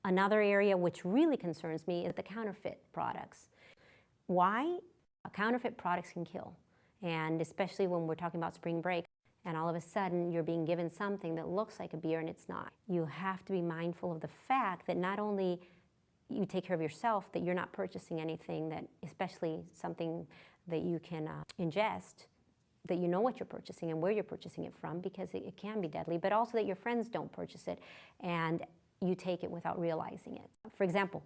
Another area which really concerns me is the counterfeit products. Why? Counterfeit products can kill, and especially when we're talking about spring break, and all of a sudden you're being given something that looks like a beer and it's not. You have to be mindful of the fact that not only you take care of yourself, that you're not purchasing anything that, especially something that you can ingest, that you know what you're purchasing and where you're purchasing it from, because it can be deadly, but also that your friends don't purchase it and you take it without realizing it. For example,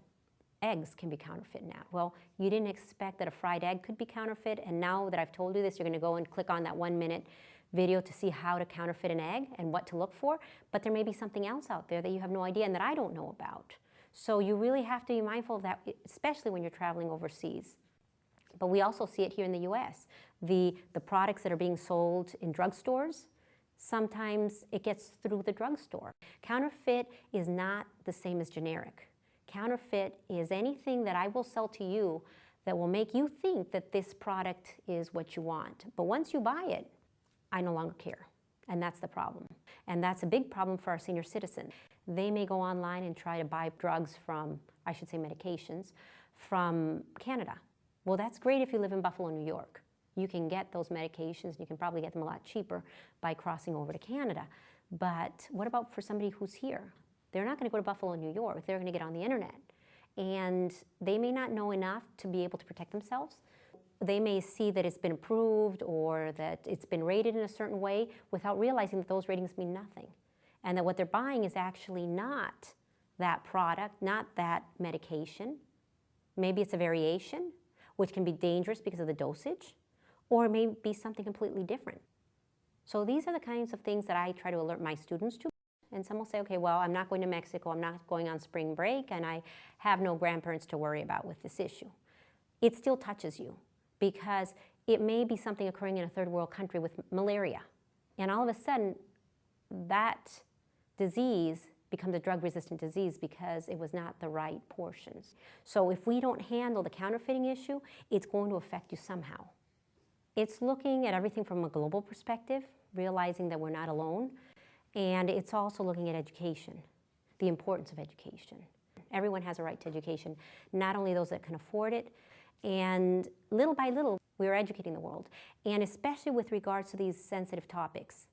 eggs can be counterfeit now. Well, you didn't expect that a fried egg could be counterfeit, and now that I've told you this, you're gonna go and click on that 1-minute video to see how to counterfeit an egg and what to look for, but there may be something else out there that you have no idea and that I don't know about. So you really have to be mindful of that, especially when you're traveling overseas. But we also see it here in the US. The products that are being sold in drugstores, sometimes it gets through the drugstore. Counterfeit is not the same as generic. Counterfeit is anything that I will sell to you that will make you think that this product is what you want. But once you buy it, I no longer care. And that's the problem. And that's a big problem for our senior citizens. They may go online and try to buy drugs from, I should say medications, from Canada. Well, that's great if you live in Buffalo, New York. You can get those medications, you can probably get them a lot cheaper by crossing over to Canada. But what about for somebody who's here? They're not going to go to Buffalo, New York. They're going to get on the internet. And they may not know enough to be able to protect themselves. They may see that it's been approved or that it's been rated in a certain way without realizing that those ratings mean nothing. And that what they're buying is actually not that product, not that medication. Maybe it's a variation, which can be dangerous because of the dosage, or it may be something completely different. So these are the kinds of things that I try to alert my students to. And some will say, okay, well, I'm not going to Mexico, I'm not going on spring break, and I have no grandparents to worry about with this issue. It still touches you because it may be something occurring in a third world country with malaria. And all of a sudden, that disease becomes a drug-resistant disease because it was not the right portions. So if we don't handle the counterfeiting issue, it's going to affect you somehow. It's looking at everything from a global perspective, realizing that we're not alone, and it's also looking at education, the importance of education. Everyone has a right to education, not only those that can afford it, and little by little, we're educating the world, and especially with regards to these sensitive topics.